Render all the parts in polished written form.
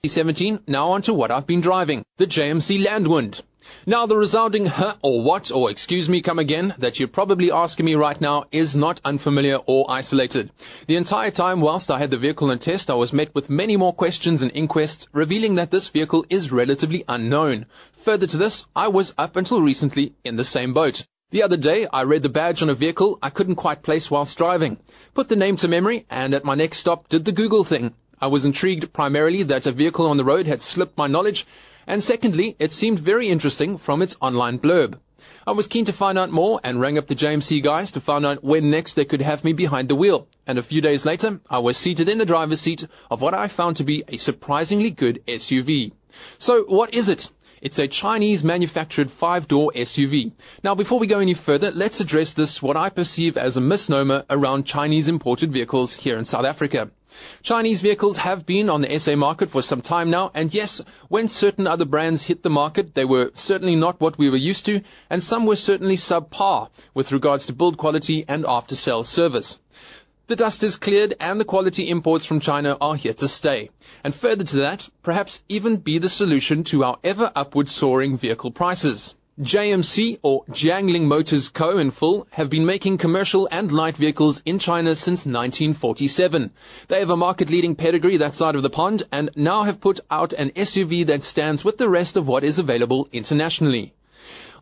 2017, now on to what I've been driving, the JMC Landwind. Now the resounding huh or what or excuse me come again that you're probably asking me right now is not unfamiliar or isolated. The entire time whilst I had the vehicle in test, I was met with many more questions and inquests revealing that this vehicle is relatively unknown. Further to this, I was up until recently in the same boat. The other day, I read the badge on a vehicle I couldn't quite place whilst driving. Put the name to memory and at my next stop did the Google thing. I was intrigued primarily that a vehicle on the road had slipped my knowledge, and secondly, it seemed very interesting from its online blurb. I was keen to find out more and rang up the JMC guys to find out when next they could have me behind the wheel. And a few days later, I was seated in the driver's seat of what I found to be a surprisingly good SUV. So what is it? It's a Chinese-manufactured 5-door SUV. Now, before we go any further, let's address this, what I perceive as a misnomer around Chinese-imported vehicles here in South Africa. Chinese vehicles have been on the SA market for some time now, and yes, when certain other brands hit the market, they were certainly not what we were used to, and some were certainly subpar with regards to build quality and after-sales service. The dust is cleared and the quality imports from China are here to stay. And further to that, perhaps even be the solution to our ever upward soaring vehicle prices. JMC, or Jiangling Motors Co. in full, have been making commercial and light vehicles in China since 1947. They have a market-leading pedigree that side of the pond and now have put out an SUV that stands with the rest of what is available internationally.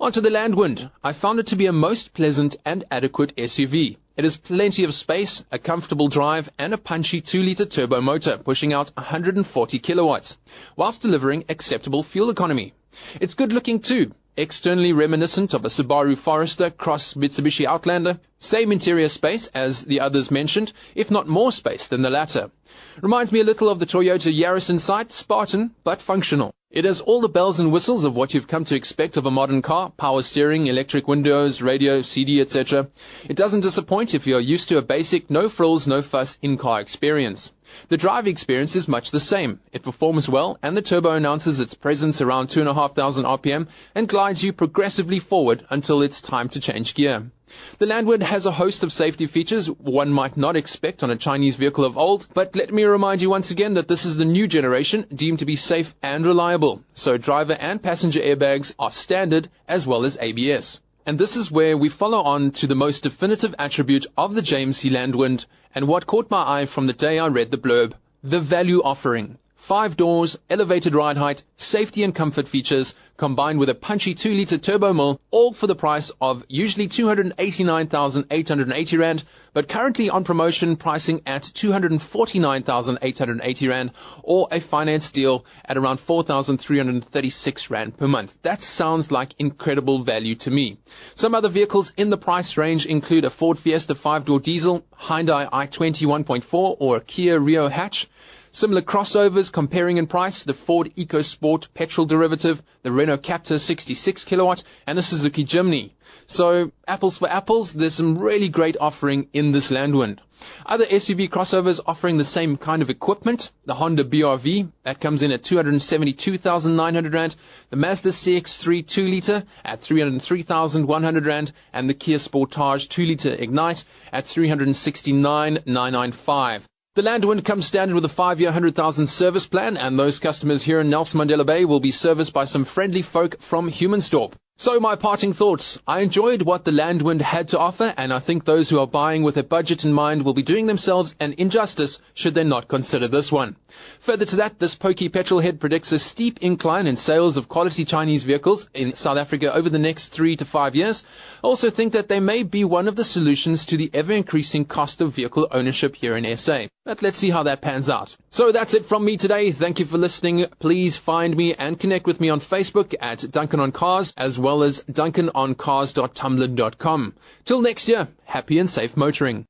Onto the Landwind. I found it to be a most pleasant and adequate SUV. It has plenty of space, a comfortable drive, and a punchy 2-litre turbo motor pushing out 140 kilowatts, whilst delivering acceptable fuel economy. It's good looking too. Externally reminiscent of a Subaru Forester cross Mitsubishi Outlander, same interior space as the others mentioned, if not more space than the latter. Reminds me a little of the Toyota Yaris inside, Spartan but functional. It has all the bells and whistles of what you've come to expect of a modern car, power steering, electric windows, radio, CD, etc. It doesn't disappoint if you're used to a basic, no frills, no fuss in-car experience. The drive experience is much the same. It performs well and the turbo announces its presence around 2,500 RPM and glides you progressively forward until it's time to change gear. The Landwind has a host of safety features one might not expect on a Chinese vehicle of old, but let me remind you once again that this is the new generation deemed to be safe and reliable. So driver and passenger airbags are standard as well as ABS. And this is where we follow on to the most definitive attribute of the JMC Landwind and what caught my eye from the day I read the blurb, the value offering. 5 doors, elevated ride height, safety and comfort features, combined with a punchy 2-litre turbo mill, all for the price of usually 289,880 Rand, but currently on promotion pricing at 249,880 Rand, or a finance deal at around 4,336 Rand per month. That sounds like incredible value to me. Some other vehicles in the price range include a Ford Fiesta 5-door diesel, Hyundai i20 1.4, or a Kia Rio hatch. Similar crossovers comparing in price, the Ford EcoSport petrol derivative, the Renault Captur 66 kilowatt, and the Suzuki Jimny. So, apples for apples, there's some really great offering in this Landwind. Other SUV crossovers offering the same kind of equipment, the Honda BRV, that comes in at 272,900 Rand, the Mazda CX-3 2-litre at 303,100 Rand, and the Kia Sportage 2-litre Ignite at 369,995. The Landwind comes standard with a 5-year 100,000 service plan, and those customers here in Nelson Mandela Bay will be serviced by some friendly folk from Humansdorp. So my parting thoughts. I enjoyed what the Landwind had to offer, and I think those who are buying with a budget in mind will be doing themselves an injustice should they not consider this one. Further to that, this pokey petrolhead predicts a steep incline in sales of quality Chinese vehicles in South Africa over the next 3 to 5 years. I also think that they may be one of the solutions to the ever-increasing cost of vehicle ownership here in SA. But let's see how that pans out. So that's it from me today. Thank you for listening. Please find me and connect with me on Facebook at Duncan on Cars, as well as duncanoncars.tumblr.com. Till next year, happy and safe motoring.